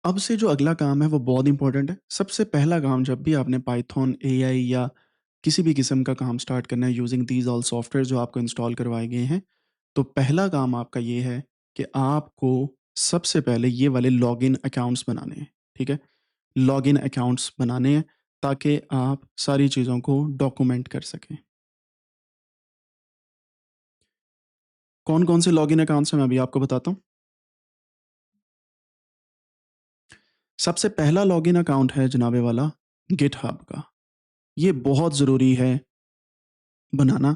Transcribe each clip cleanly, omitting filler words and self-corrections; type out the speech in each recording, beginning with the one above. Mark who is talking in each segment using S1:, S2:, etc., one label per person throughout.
S1: अब से जो अगला काम है वो बहुत इंपॉर्टेंट है। सबसे पहला काम जब भी आपने पाइथन, एआई या किसी भी किस्म का काम स्टार्ट करना है यूजिंग दीज़ ऑल सॉफ्टवेयर जो आपको इंस्टॉल करवाए गए हैं, तो पहला काम आपका ये है कि आपको सबसे पहले ये वाले लॉगिन अकाउंट्स बनाने हैं, ठीक है? लॉगिन अकाउंट्स बनाने हैं ताकि आप सारी चीज़ों को डॉक्यूमेंट कर सकें। कौन-कौन से लॉगिन अकाउंट्स हैं मैं अभी आपको बताता हूँ। सबसे पहला लॉगिन अकाउंट है जनाबे वाला गिटहब का। ये बहुत ज़रूरी है बनाना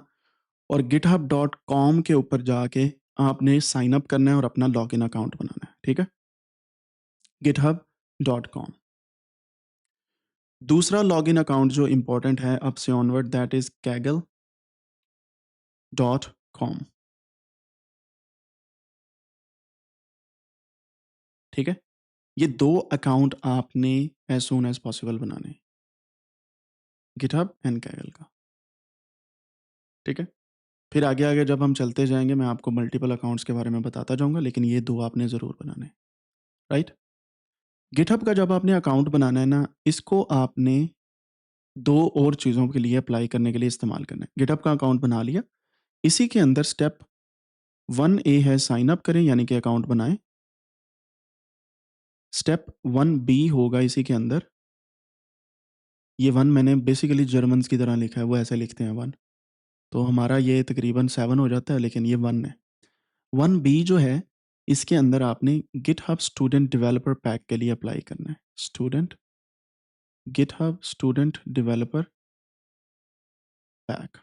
S1: और github.com के ऊपर जाके आपने साइन अप करना है और अपना लॉगिन अकाउंट बनाना है, ठीक है? github.com। दूसरा लॉगिन अकाउंट जो इम्पोर्टेंट है अब से ऑनवर्ड दैट इज़ kaggle.com, ठीक है? ये 2 अकाउंट आपने एज़ सून एज़ पॉसिबल बनाने हैं, गिटहब एंड kaggle का, ठीक है? फिर आगे-आगे जब हम चलते जाएँगे मैं आपको मल्टीपल अकाउंट्स के बारे में बताता जाऊँगा लेकिन ये 2 आपने ज़रूर बनाने हैं, राइट? गिटहब का जब आपने अकाउंट बनाना है ना, इसको आपने 2 और चीज़ों के लिए अप्लाई करने के लिए इस्तेमाल करना है। गिटहब का अकाउंट बना लिया, इसी के अंदर स्टेप 1 ए है साइन अप करें यानी कि अकाउंट बनाएँ। स्टेप 1 बी होगा इसी के अंदर, ये 1 मैंने बेसिकली जर्मन्स की तरह लिखा है, वो ऐसे लिखते हैं 1, तो हमारा ये तकरीबन 7 हो जाता है लेकिन ये 1 है। 1 बी जो है, इसके अंदर आपने गिटहब स्टूडेंट डेवलपर पैक के लिए अप्लाई करना है। GitHub student developer pack.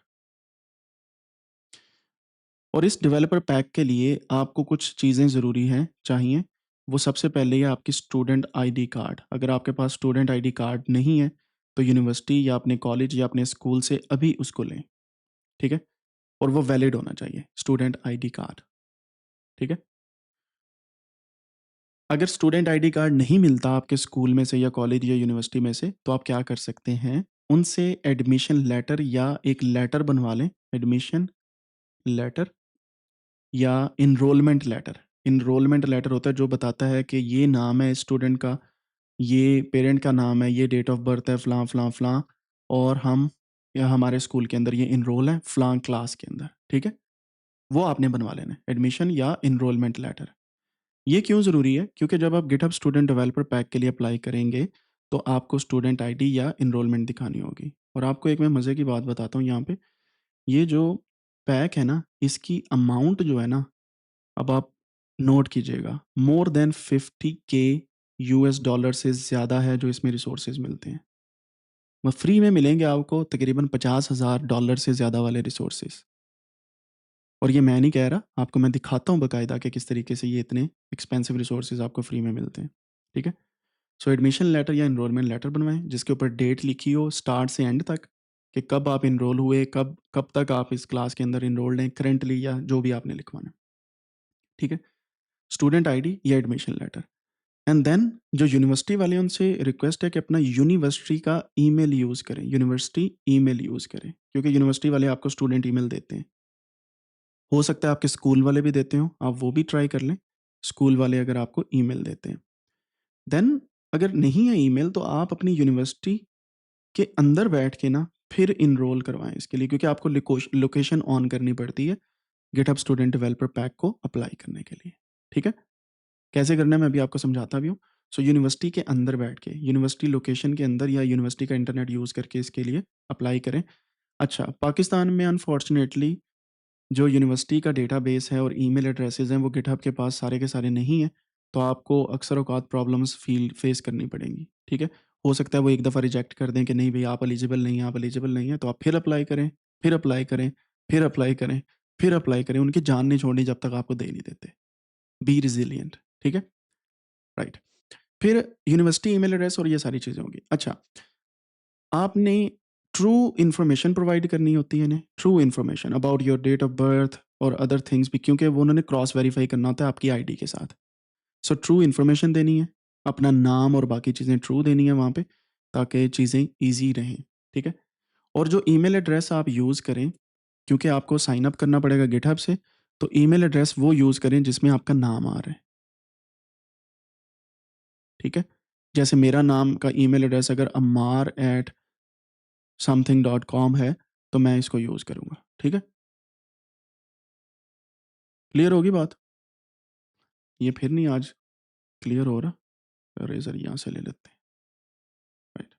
S1: और इस डेवलपर पैक के लिए आपको कुछ चीज़ें ज़रूरी हैं, चाहिए। वो सबसे पहले है आपकी स्टूडेंट आईडी कार्ड। अगर आपके पास स्टूडेंट आईडी कार्ड नहीं है, तो यूनिवर्सिटी या अपने कॉलेज या अपने स्कूल से अभी उसको लें, ठीक है? और वो वैलिड होना चाहिए, स्टूडेंट आईडी कार्ड, ठीक है? अगर स्टूडेंट आईडी कार्ड नहीं मिलता आपके स्कूल में से या कॉलेज या यूनिवर्सिटी में से, तो आप क्या कर सकते हैं, उनसे एडमिशन लेटर या एक लेटर बनवा लें, एडमिशन लेटर या एनरोलमेंट लेटर होता है जो बताता है कि ये नाम है स्टूडेंट का, ये पेरेंट का नाम है, ये डेट ऑफ बर्थ है फ़लाँ, फ़लाँ, फ़लाँ और हम या हमारे स्कूल के अंदर ये एनरोल है फ़लाँ क्लास के अंदर, ठीक है? वो आपने बनवा लेना है, एडमिशन या एनरोलमेंट लेटर। ये क्यों ज़रूरी है? क्योंकि जब आप गिटहब स्टूडेंट डेवलपर पैक के लिए अप्लाई करेंगे, तो आपको स्टूडेंट आईडी या एनरोलमेंट दिखानी होगी। और आपको एक मैं मज़े की बात बताता हूँ यहाँ पे, ये जो पैक है ना, इसकी अमाउंट जो है ना, अब आप नोट कीजिएगा, मोर देन 50 के यूएस डॉलर से ज़्यादा है जो इसमें रिसोर्सेज़ मिलते हैं। वो फ्री में मिलेंगे आपको तकरीबन $50,000 से ज़्यादा वाले रिसोर्सेज़। और ये मैं नहीं कह रहा, आपको मैं दिखाता हूँ बाकायदा कि किस तरीके से ये इतने एक्सपेंसिव रिसोर्सेज़ आपको फ्री में मिलते हैं, ठीक है? सो एडमिशन लेटर या एनरोलमेंट लेटर बनवाएँ, जिसके ऊपर डेट लिखी हो स्टार्ट से एंड तक, कि कब आप एनरोल हुए, कब कब तक आप इस क्लास के अंदर एनरोल्ड हैं करंटली या जो भी आपने लिखवाना है, ठीक है? स्टूडेंट आईडी या एडमिशन लेटर। एंड देन जो यूनिवर्सिटी वाले हैं उनसे रिक्वेस्ट है कि अपना यूनिवर्सिटी का ईमेल यूज़ करें, यूनिवर्सिटी ईमेल यूज़ करें, क्योंकि यूनिवर्सिटी वाले आपको स्टूडेंट ईमेल देते हैं। हो सकता है आपके स्कूल वाले भी देते हों, आप वो भी ट्राई कर लें, स्कूल वाले अगर आपको ईमेल देते हैं। देन अगर नहीं है ईमेल तो आप अपनी यूनिवर्सिटी के अंदर बैठ के ना फिर एनरोल करवाएँ इसके लिए, क्योंकि आपको लोकेशन ऑन करनी पड़ती है गिटहब स्टूडेंट डेवलपर पैक को अप्लाई करने के लिए, ठीक है? कैसे करना है मैं अभी आपको समझाता भी हूँ। सो यूनिवर्सिटी के अंदर बैठ के, यूनिवर्सिटी लोकेशन के अंदर या यूनिवर्सिटी का इंटरनेट यूज़ करके इसके लिए अप्लाई करें। अच्छा, पाकिस्तान में अनफॉर्चुनेटली जो यूनिवर्सिटी का डेटाबेस है और ईमेल एड्रेसेस हैं वो गिटहब के पास सारे के सारे नहीं हैं, तो आपको अक्सर औक़ात प्रॉब्लम्स फेस करनी पड़ेंगी, ठीक है? हो सकता है वो एक दफ़ा रिजेक्ट कर दें कि नहीं भई आप एलिजिबल नहीं हैं, आप एलिजिबल नहीं हैं, तो आप फिर अप्लाई करें, फिर अप्लाई करें, फिर अप्लाई करें, फिर अप्लाई करें, उनकी जान नहीं छोड़नी जब तक आपको दे नहीं देते। बी रेज़िलिएंट, ठीक है? राइट। फिर यूनिवर्सिटी ईमेल एड्रेस और ये सारी चीज़ें होंगी। अच्छा, आपने ट्रू इन्फॉर्मेशन प्रोवाइड करनी होती है इन्हें, true information about your date of birth और अदर थिंग्स भी, क्योंकि वो उन्होंने क्रॉस वेरीफाई करना होता है आपकी आईडी के साथ। सो ट्रू इन्फॉर्मेशन देनी है, अपना नाम और बाकी चीज़ें ट्रू देनी है वहाँ पे, ताकि चीज़ें ईज़ी रहें, ठीक है? और जो ईमेल एड्रेस आप यूज़ करें, क्योंकि आपको साइन अप करना पड़ेगा गिटहब से, तो ईमेल एड्रेस वो यूज़ करें जिसमें आपका नाम आ रहा है। ठीक है? जैसे मेरा नाम का ईमेल एड्रेस अगर ammar@something.com है, तो मैं इसको यूज़ करूँगा, ठीक है? क्लियर होगी बात? ये फिर नहीं आज क्लियर हो रहा? इरेज़र यहाँ से ले लेते हैं, राइट।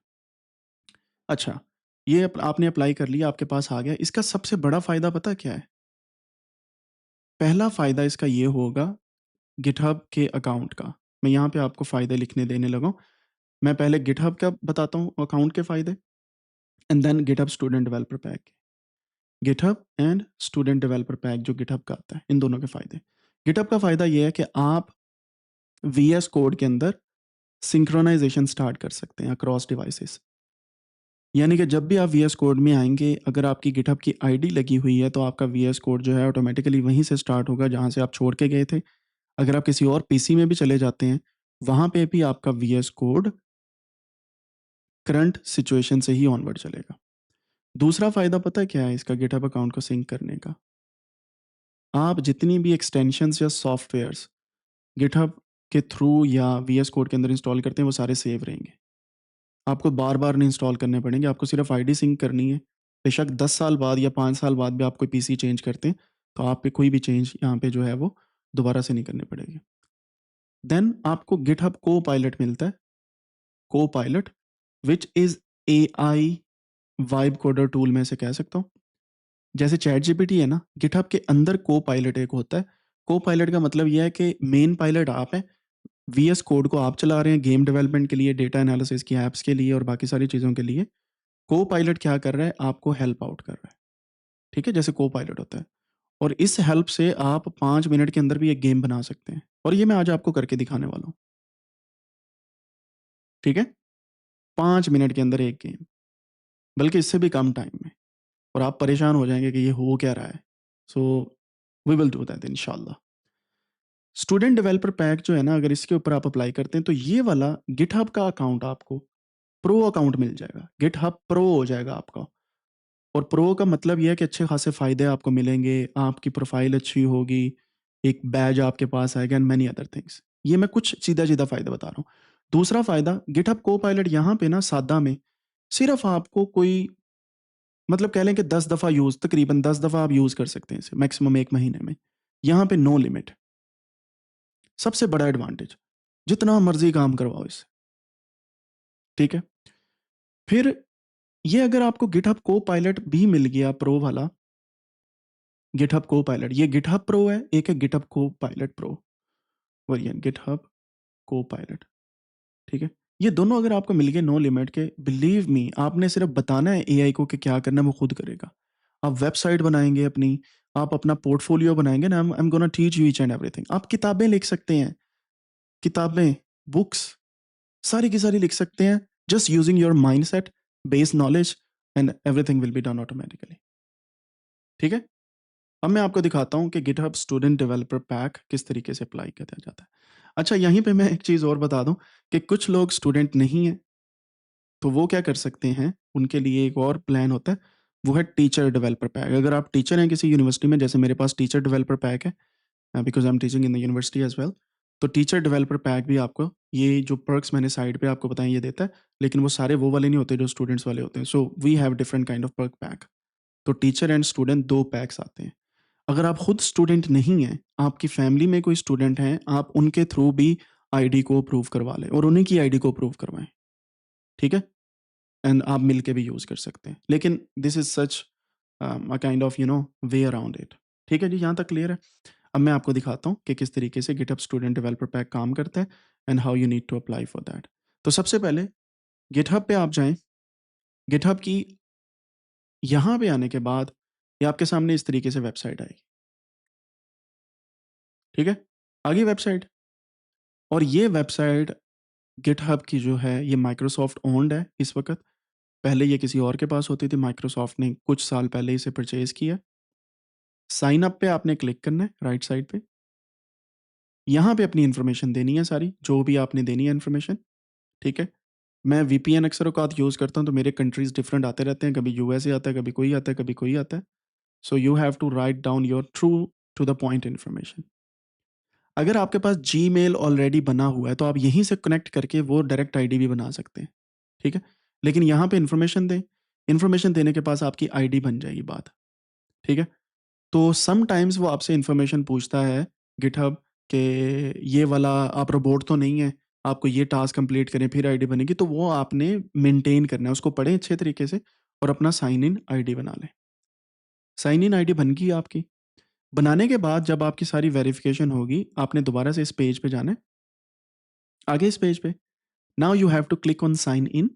S1: अच्छा, ये आपने अप्लाई कर लिया, आपके पास आ गया। इसका सबसे बड़ा फ़ायदा पता है क्या है? पहला फ़ायदा इसका ये होगा गिटहब के अकाउंट का। मैं यहाँ पे आपको फ़ायदे लिखने देने लगा हूँ। मैं पहले गिटहब का बताता हूँ अकाउंट के फ़ायदे and then GitHub student developer pack. GitHub and student developer pack जो गिटहब का आता है, इन दोनों के फ़ायदे। गिटहब का फ़ायदा ये है कि आप वीएस कोड के अंदर सिंक्रोनाइज़ेशन स्टार्ट कर सकते हैं अक्रॉस डिवाइसेस। यानी कि जब भी आप वीएस कोड में आएँगे, अगर आपकी गिटहब की आईडी लगी हुई है, तो आपका वीएस कोड जो है ऑटोमैटिकली वहीं से स्टार्ट होगा जहाँ से आप छोड़ के गए थे। अगर आप किसी और पीसी में भी चले जाते हैं, वहाँ पे भी आपका वीएस कोड करंट सिचुएशन से ही ऑनवर्ड चलेगा। दूसरा फ़ायदा पता है क्या है इसका गिटहब अकाउंट को सिंक करने का? आप जितनी भी एक्सटेंशंस या सॉफ्टवेयर्स गिटहब के थ्रू या वीएस कोड के अंदर इंस्टॉल करते हैं, वो सारे सेव रहेंगे। आपको बार-बार नहीं इंस्टॉल करने पड़ेंगे, आपको सिर्फ़ आईडी सिंक करनी है। बेशक 10 साल बाद या 5 साल बाद भी आप कोई पीसी चेंज करते हैं, तो आप पे कोई भी चेंज यहाँ पे जो है वो दोबारा से नहीं करने पड़ेगी। देन आपको गिटहब को-पायलट मिलता है, Copilot which is AI vibe coder tool में से कह सकता हूँ। जैसे चैट जीपीटी है ना, गिटहब के अंदर को-पायलट एक होता है। को-पायलट का मतलब ये है कि मेन पायलट आप हैं, वीएस कोड को आप चला रहे हैं गेम डेवलपमेंट के लिए, डेटा एनालिसिस की ऐप्स के लिए और बाकी सारी चीज़ों के लिए। को-पायलट क्या कर रहा है? आपको हेल्प आउट कर रहा है, ठीक है? जैसे को-पायलट होता है और इस हेल्प से आप 5 मिनट के अंदर भी एक गेम बना सकते हैं और ये मैं आज आपको करके दिखाने वाला हूँ, ठीक है? 5 मिनट के अंदर एक गेम, बल्कि इससे भी कम टाइम में और आप परेशान हो जाएँगे कि ये हो क्या रहा है? So we will do that इंशाल्लाह। स्टूडेंट डेवलपर पैक जो है ना, अगर इसके ऊपर आप अप्लाई करते हैं, तो ये वाला गिटहब का अकाउंट आपको प्रो अकाउंट मिल जाएगा। गिटहब प्रो हो जाएगा आपका और प्रो का मतलब ये है कि अच्छे खासे फ़ायदे आपको मिलेंगे, आपकी प्रोफ़ाइल अच्छी होगी, एक बैज आपके पास आएगा एंड मैनी अदर थिंग्स। ये मैं कुछ सीधा-सीधा फ़ायदा बता रहा हूँ। दूसरा फ़ायदा गिटहब को-पायलट यहाँ पे ना सादा में सिर्फ़ आपको कोई मतलब कह लें कि 10 दफ़ा यूज़ तकरीबन 10 दफ़ा आप यूज़ कर सकते हैं इसे मैक्सिमम 1 महीने में। यहाँ पे नो लिमिट, सबसे बड़ा एडवांटेज, जितना मर्ज़ी काम करवाओ इससे, ठीक है? फिर ये अगर आपको गिटहब को-पायलट भी मिल गया प्रो वाला, गिटहब को-पायलट, ये गिटहब प्रो है, एक है GitHub co-pilot pro variant, GitHub co-pilot, ठीक है? ये दोनों अगर आपको मिल गए नो लिमिट के, बिलीव मी आपने सिर्फ़ बताना है एआई को कि क्या करना है, वो खुद करेगा। आप वेबसाइट बनाएँगे अपनी, आप अपना पोर्टफोलियो बनाएँगे ना, I am gonna teach you each and everything. आप किताबें लिख सकते हैं, किताबें, बुक्स सारी की सारी लिख सकते हैं, just using your mindset, base knowledge and everything will be done automatically, ठीक है? अब मैं आपको दिखाता हूँ कि गिटहब स्टूडेंट डेवलपर पैक किस तरीके से अप्लाई किया जाता है। अच्छा, यहीं पे मैं एक चीज़ और बता दूँ कि कुछ लोग स्टूडेंट नहीं हैं, तो वो क्या कर सकते हैं, उनके लिए एक और प्लान होता है, वो है टीचर डेवलपर पैक। अगर आप टीचर हैं किसी यूनिवर्सिटी में, जैसे मेरे पास टीचर डेवलपर पैक है, because I am teaching in the university as well, तो टीचर डेवलपर पैक भी आपको ये जो पर्क्स मैंने साइड पे आपको बताए ये देता है, लेकिन वो सारे वो वाले नहीं होते जो स्टूडेंट्स वाले होते हैं। So we have different kind of perk pack. तो टीचर एंड स्टूडेंट 2 पैक्स आते हैं। अगर आप खुद स्टूडेंट नहीं हैं, आपकी फैमिली में कोई स्टूडेंट हैं, आप उनके थ्रू भी आईडी को अप्रूव करवा लें और उन्हीं की आईडी को अप्रूव करवाएँ, ठीक है? एंड आप मिल के भी यूज़ कर सकते हैं। लेकिन this is such a kind of way around it. ठीक है जी, यहाँ तक क्लियर है? अब मैं आपको दिखाता हूँ कि किस तरीके से गिटहब स्टूडेंट डेवलपर पैक काम करता है and how you need to apply for that. तो सबसे पहले गिटहब पे आप जाएँ, गिटहब की यहाँ पे आने के बाद ये आपके सामने इस तरीके से वेबसाइट आएगी, ठीक है? आ गई वेबसाइट और ये वेबसाइट गिटहब की जो है ये माइक्रोसॉफ्ट ओन्ड है इस वक़्त। पहले ये किसी और के पास होती थी, माइक्रोसॉफ्ट ने कुछ साल पहले इसे परचेज़ किया। साइन अप पे आपने क्लिक करना है राइट साइड पे। यहाँ पे अपनी इन्फॉर्मेशन देनी है सारी, जो भी आपने देनी है इन्फॉर्मेशन, ठीक है? मैं वीपीएन अक्सर औक़ात यूज़ करता हूँ, तो मेरे कंट्रीज़ डिफरेंट आते रहते हैं, कभी यूएसए आता है, कभी कोई आता है, कभी कोई आता है। So you have to write down your true to the point information. अगर आपके पास जीमेल ऑलरेडी बना हुआ है तो आप यहीं से कनेक्ट करके वो डायरेक्ट आईडी भी बना सकते हैं, ठीक है? लेकिन यहाँ पे इन्फॉर्मेशन दें, इन्फॉर्मेशन देने के पास आपकी आईडी बन जाएगी बात, ठीक है? तो समटाइम्स वो आपसे इन्फॉर्मेशन पूछता है गिटहब कि ये वाला आप रोबोट तो नहीं है, आपको ये टास्क कंप्लीट करें फिर आईडी बनेगी, तो वो आपने मेंटेन करना है, उसको पढ़ें अच्छे तरीके से और अपना साइन इन आईडी बना लें। साइन इन आईडी बन गई आपकी। बनाने के बाद जब आपकी सारी वेरिफिकेशन होगी, आपने दोबारा से इस पेज पे जाना है, आगे इस पेज पे। Now you have to click on sign in.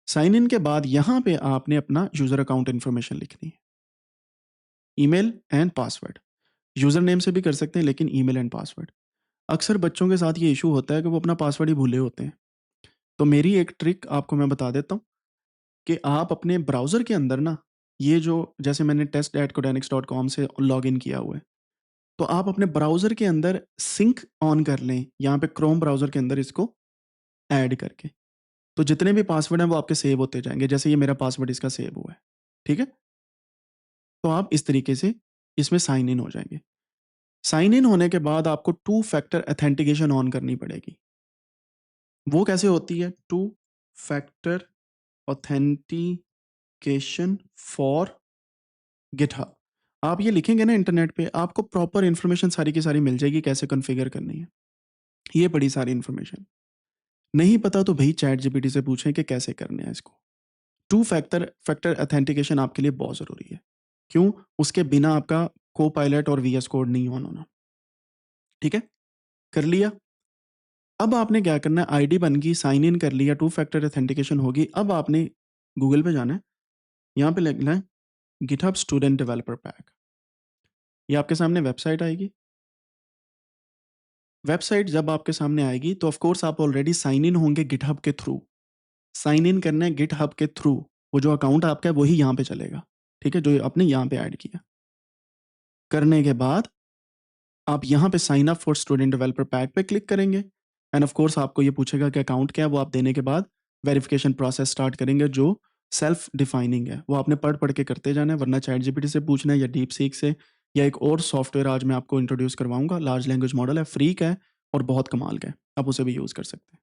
S1: Sign in के बाद यहाँ पे आपने अपना यूजर अकाउंट इन्फॉर्मेशन लिखनी है, email and password. User name से भी कर सकते हैं लेकिन ईमेल एंड पासवर्ड। अक्सर बच्चों के साथ ये इशू होता है कि वो अपना पासवर्ड ही भूले होते हैं। तो मेरी एक ट्रिक आपको मैं बता देता हूँ कि आप अपने ब्राउज़र के अंदर ना, ये जो जैसे मैंने test@codanix.com से लॉगिन किया हुआ है, तो आप अपने ब्राउज़र के अंदर सिंक ऑन कर लें, यहाँ पे क्रोम ब्राउज़र के अंदर इसको ऐड करके। तो जितने भी पासवर्ड हैं वो आपके सेव होते जाएँगे, जैसे ये मेरा पासवर्ड इसका सेव हुआ है, ठीक है? तो आप इस तरीके से इसमें साइन इन हो जाएँगे। साइन इन होने के बाद आपको टू फैक्टर ऑथेंटिकेशन ऑन करनी पड़ेगी। वो कैसे होती है? To factor authentication for GitHub. आप ये लिखेंगे ना इंटरनेट पे, आपको प्रॉपर इन्फॉर्मेशन सारी की सारी मिल जाएगी कैसे कॉन्फ़िगर करनी है। ये बड़ी सारी इन्फॉर्मेशन। नहीं पता तो भई चैट जीपीटी से पूछें कि कैसे करना है इसको। टू फैक्टर फैक्टर ऑथेंटिकेशन आपके लिए बहुत ज़रूरी है। क्यों? उसके बिना आपका कोपायलट और वीएस कोड नहीं ऑन होना। ठीक है? कर लिया? अब आपने क्या करना है, आईडी बन गई, साइन इन कर लिया, टू फैक्टर ऑथेंटिकेशन होगी। अब आपने गूगल पे जाना है, यहाँ पे लिखना है गिटहब स्टूडेंट डेवलपर पैक। ये आपके सामने वेबसाइट आएगी। वेबसाइट जब आपके सामने आएगी तो ऑफ कोर्स आप ऑलरेडी साइन इन होंगे गिटहब के थ्रू। साइन इन करना है गिटहब के थ्रू। वो जो अकाउंट आपका है वही यहाँ पे चलेगा। ठीक है? जो आपने यहाँ पे ऐड किया। करने के बाद आप यहाँ पे sign up for student developer pack पे क्लिक करेंगे एंड ऑफ कोर्स आपको ये पूछेगा कि अकाउंट क्या है, वो आप देने के बाद वेरिफिकेशन प्रोसेस स्टार्ट करेंगे जो सेल्फ डिफाइनिंग है। वो आपने पढ़ पढ़ के करते जाना है, वरना चैट जीपीटी से पूछना है या डीप सीक से, या एक और सॉफ्टवेयर आज मैं आपको इंट्रोड्यूस करवाऊंगा, लार्ज लैंग्वेज मॉडल है, फ्री का है और बहुत कमाल का है, आप उसे भी यूज़ कर सकते हैं।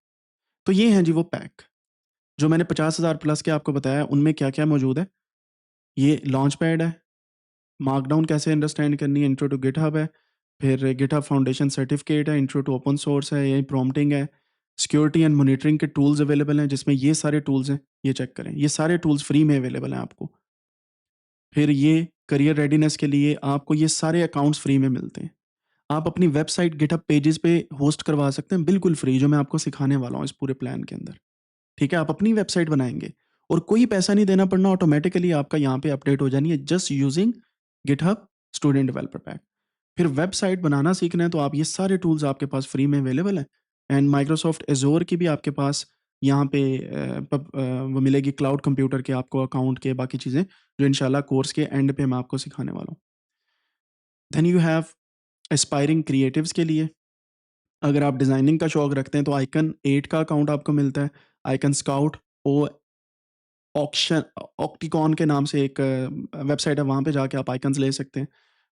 S1: तो ये हैं जी वो पैक जो मैंने 50,000 प्लस के आपको बताया। उनमें क्या क्या मौजूद है? ये लॉन्च पैड है, मार्कडाउन कैसे अंडरस्टैंड करनी है, इंट्रो टू गिटहब है, फिर गिटहब फाउंडेशन सर्टिफिकेट है, इंट्रो टू ओपन सोर्स है, यही प्रॉम्प्टिंग है, सिक्योरिटी एंड मॉनिटरिंग के टूल्स अवेलेबल हैं जिसमें ये सारे टूल्स हैं, ये चेक करें, ये सारे टूल्स फ्री में अवेलेबल हैं आपको। फिर ये करियर रेडीनेस के लिए आपको ये सारे अकाउंट्स फ्री में मिलते हैं। आप अपनी वेबसाइट गिटहब पेजेस पे होस्ट करवा सकते हैं बिल्कुल फ्री, जो मैं आपको सिखाने वाला हूँ इस पूरे प्लान के अंदर। ठीक है? आप अपनी वेबसाइट बनाएंगे और कोई पैसा नहीं देना पड़ना, ऑटोमेटिकली आपका यहाँ पे अपडेट हो जानी है just using GitHub student developer pack. फिर वेबसाइट बनाना सीखना है तो आप ये सारे टूल्स आपके पास फ्री में अवेलेबल हैं एंड माइक्रोसॉफ्ट एजोर की भी आपके पास यहाँ पे वो मिलेगी, क्लाउड कंप्यूटर के आपको अकाउंट के बाकी चीज़ें जो इंशाल्लाह कोर्स के एंड पे मैं आपको सिखाने वाला हूँ। Then you have aspiring creatives के लिए, अगर आप डिज़ाइनिंग का शौक रखते हैं तो आइकन 8 का अकाउंट आपको मिलता है। आइकन स्काउट ओ ऑक्शन ऑक्टिकॉन के नाम से एक वेबसाइट है, वहाँ पे जाके आप आइकन्स ले सकते हैं।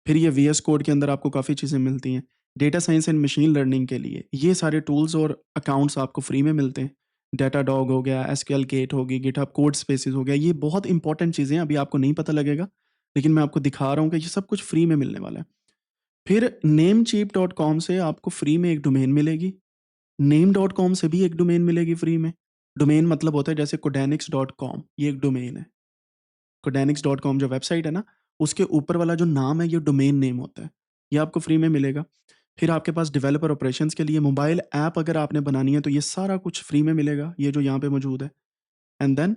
S1: फिर ये वीएस कोड के अंदर आपको काफ़ी चीज़ें मिलती हैं। Data science and machine learning के लिए ये सारे टूल्स और अकाउंट्स आपको फ्री में मिलते हैं। डेटाडॉग हो गया, एसक्यूएल गेट होगी, गिटहब कोड स्पेसेस हो गया, ये बहुत इंपॉर्टेंट चीज़ें हैं, अभी आपको नहीं पता लगेगा, लेकिन मैं आपको दिखा रहा हूँ कि ये सब कुछ फ्री में मिलने वाला है। फिर नेमचीप.com से आपको फ्री में एक डोमेन मिलेगी। नेम.com से भी एक डोमेन मिलेगी फ्री में। डोमेन मतलब होता है जैसे codanix.com, ये एक डोमेन है। codanix.com जो वेबसाइट है ना, उसके ऊपर वाला जो नाम है ये डोमेन नेम होता है। ये आपको फ्री में मिलेगा। फिर आपके पास डेवलपर ऑपरेशंस के लिए मोबाइल ऐप अगर आपने बनानी है तो ये सारा कुछ फ्री में मिलेगा, ये जो यहाँ पे मौजूद है। एंड देन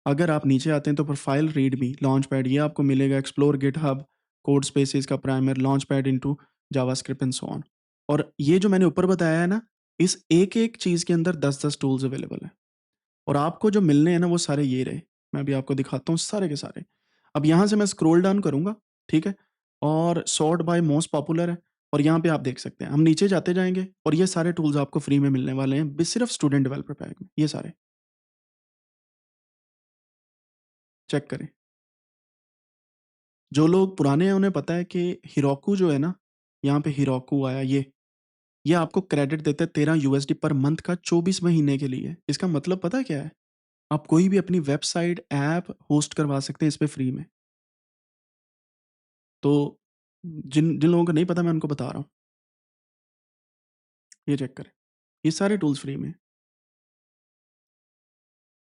S1: अगर आप नीचे आते हैं तो प्रोफाइल रीडमी, लॉन्चपैड ये आपको मिलेगा, एक्सप्लोर गिटहब, कोड स्पेसेस का primer, launchpad into JavaScript and so on. और ये जो मैंने ऊपर बताया है ना, इस एक-एक चीज़ के अंदर 10-10 टूल्स अवेलेबल हैं और आपको जो मिलने हैं ना वो सारे ये रहे। मैं अभी आपको दिखाता हूँ सारे के सारे। अब यहाँ से मैं स्क्रॉल डाउन करूँगा, ठीक है? और सॉर्ट बाय मोस्ट पॉपुलर है और यहाँ पे आप देख सकते हैं। हम नीचे जाते जाएँगे और ये सारे टूल्स आपको फ्री में मिलने वाले हैं, सिर्फ़ स्टूडेंट डेवलपर पैक में, ये सारे। चेक करें। जो लोग पुराने हैं उन्हें पता है कि हेरोकू जो है ना, यहाँ पे हिरोकू आया ये आपको क्रेडिट देता है 13 यूएसडी पर मंथ का 24 महीने के लिए। इसका मतलब पता है क्या है? आप कोई भी अपनी वेबसाइट, ऐप होस्ट करवा सकते हैं इस पे फ्री में। तो जिन जिन लोगों को नहीं पता मैं उनको बता रहा हूँ। ये चेक करें, ये सारे टूल्स फ्री में।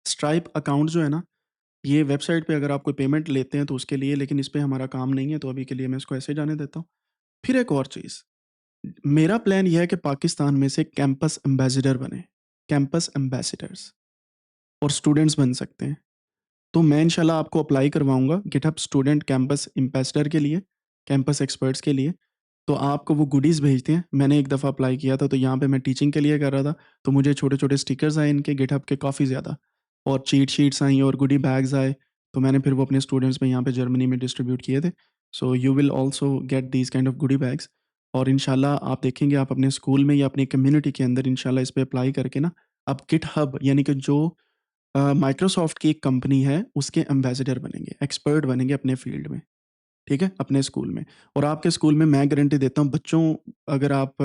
S1: स्ट्राइप अकाउंट जो है ना, ये वेबसाइट पे अगर आप कोई पेमेंट लेते हैं तो उसके लिए, लेकिन इस पे हमारा काम नहीं है तो अभी के लिए मैं इसको ऐसे ही जाने देता हूँ। फिर एक और चीज़, मेरा प्लान ये है कि पाकिस्तान में से कैंपस एम्बेसडर बने, कैंपस एम्बेसडर्स, और स्टूडेंट्स बन सकते हैं। तो मैं इंशाल्लाह आपको अप्लाई करवाऊँगा गिटहब स्टूडेंट कैंपस एम्बेसडर के लिए, कैंपस एक्सपर्ट्स के लिए। तो आपको वो गुडीज़ भेजते हैं। मैंने एक दफ़ा अप्लाई किया था तो यहाँ पे मैं टीचिंग के लिए कर रहा था, तो मुझे छोटे-छोटे स्टिकर्स आए इनके गिटहब के काफ़ी ज़्यादा, और चीट शीट्स आई और गुडी बैग्स आए। तो मैंने फिर वो अपने स्टूडेंट्स में यहाँ पे जर्मनी में डिस्ट्रीब्यूट किए थे। So you will also get these kind of goody bags, और इंशाल्लाह आप देखेंगे आप अपने स्कूल में या अपनी कम्युनिटी के अंदर इंशाल्लाह इस पे अप्लाई करके ना, आप गिटहब यानी कि जो माइक्रोसॉफ्ट की एक कंपनी है उसके एम्बेसडर बनेंगे, एक्सपर्ट बनेंगे अपने फील्ड में, ठीक है? अपने स्कूल में। और आपके स्कूल में मैं गारंटी देता हूँ बच्चों, अगर आप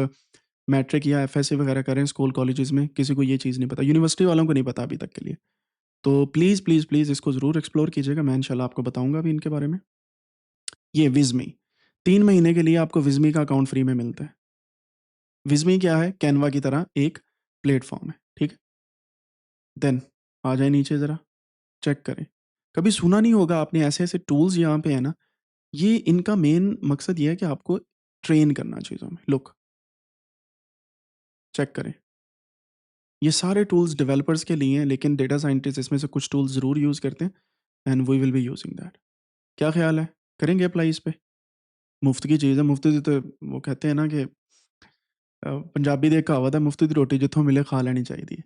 S1: मैट्रिक या एफएससी वगैरह करें स्कूल कॉलेजेस में, किसी को ये चीज़ नहीं पता, यूनिवर्सिटी वालों को नहीं पता अभी तक के लिए। तो प्लीज़, प्लीज़, प्लीज़ इसको ज़रूर एक्सप्लोर कीजिएगा, मैं इंशाल्लाह आपको बताऊँगा अभी इनके बारे में। ये विज़मी, 3 महीने के लिए आपको विज़मी का अकाउंट फ्री में मिलता है। विज़मी क्या है? कैनवा की तरह एक प्लेटफ़ॉर्म है, ठीक है? देन आ जाएँ नीचे ज़रा, चेक करें। कभी सुना नहीं होगा आपने, ऐसे-ऐसे टूल्स यहाँ पे हैं ना, ये इनका मेन मकसद ये है कि आपको ट्रेन करना चीज़ों में। लुक, चेक करें। ये सारे टूल्स डेवलपर्स के लिए हैं, लेकिन डेटा साइंटिस्ट इसमें से कुछ टूल्स ज़रूर यूज़ करते हैं, and we will be using that. क्या ख़्याल है? करेंगे अप्लाई इस पे? मुफ़्त की चीज़ है, मुफ़्त दी तो वो कहते हैं ना कि पंजाबी दी एक कहावत है, मुफ़्त दी रोटी जित्थों मिले खा लेनी चाहिए।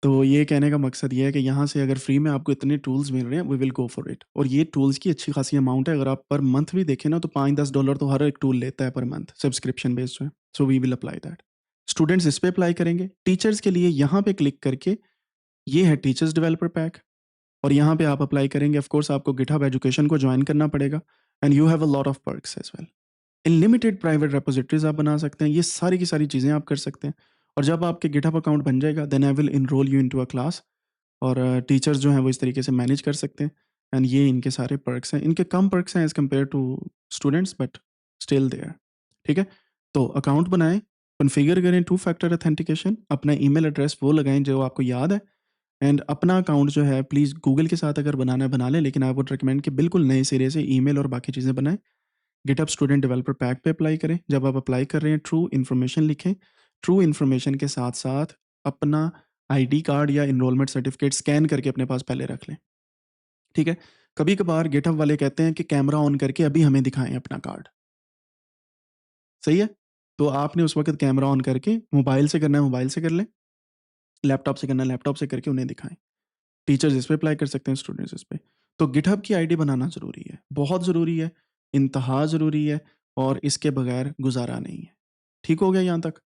S1: तो ये कहने का मकसद ये है कि यहाँ से अगर फ्री में आपको इतने टूल्स मिल रहे हैं, we will go for it. और ये टूल्स की अच्छी खासी अमाउंट है, अगर आप पर मंथ भी देखें ना तो $5-10 तो हर एक टूल लेता है पर मंथ, सब्सक्रिप्शन बेस्ड जो है। So we will apply that. Students इस पे अप्लाई करेंगे। टीचर्स के लिए यहाँ पे क्लिक करके, ये है टीचर्स डेवलपर पैक, और यहाँ पे आप अप्लाई करेंगे। ऑफ कोर्स आपको गिटहब एजुकेशन को ज्वाइन करना पड़ेगा, and you have a lot of perks as well. Unlimited private repositories आप बना सकते हैं, ये सारी की सारी चीज़ें आप कर सकते हैं। और जब आपके गिटहब अकाउंट बन जाएगा, then I will enroll you into a class, और टीचर्स जो हैं वो इस तरीके से मैनेज कर सकते हैं, एंड ये इनके सारे पर्क्स हैं। इनके कम पर्क्स हैं as compare to students, but still they are, ठीक है? तो अकाउंट बनाएँ, कॉन्फ़िगर करें टू फैक्टर ऑथेंटिकेशन, अपना ईमेल एड्रेस वो लगाएँ जो आपको याद है, एंड अपना अकाउंट जो है प्लीज़ गूगल के साथ अगर बनाना है बना लें, लेकिन आई वुड रिकमेंड कि बिल्कुल नए सिरे से ईमेल और बाकी चीज़ें बनाएँ। गिटहब स्टूडेंट डेवलपर पैक पे अप्लाई करें। जब आप अप्लाई कर रहे हैं, ट्रू इन्फॉर्मेशन लिखें। ट्रू इन्फॉर्मेशन के साथ-साथ अपना आईडी कार्ड या एनरोलमेंट सर्टिफिकेट स्कैन करके अपने पास पहले रख लें, ठीक है? कभी-कभार गिटहब वाले कहते हैं कि कैमरा ऑन करके अभी हमें दिखाएँ अपना कार्ड, सही है? तो आपने उस वक़्त कैमरा ऑन करके मोबाइल से करना है, मोबाइल से कर लें, लैपटॉप से करना है, लैपटॉप से करके उन्हें दिखाएँ। टीचर्स इस पे अप्लाई कर सकते हैं, स्टूडेंट्स इस पे। तो गिटहब की आईडी बनाना ज़रूरी है, बहुत ज़रूरी है, इंतहा ज़रूरी है, और इसके बगैर गुज़ारा नहीं है। ठीक हो गया यहाँ तक?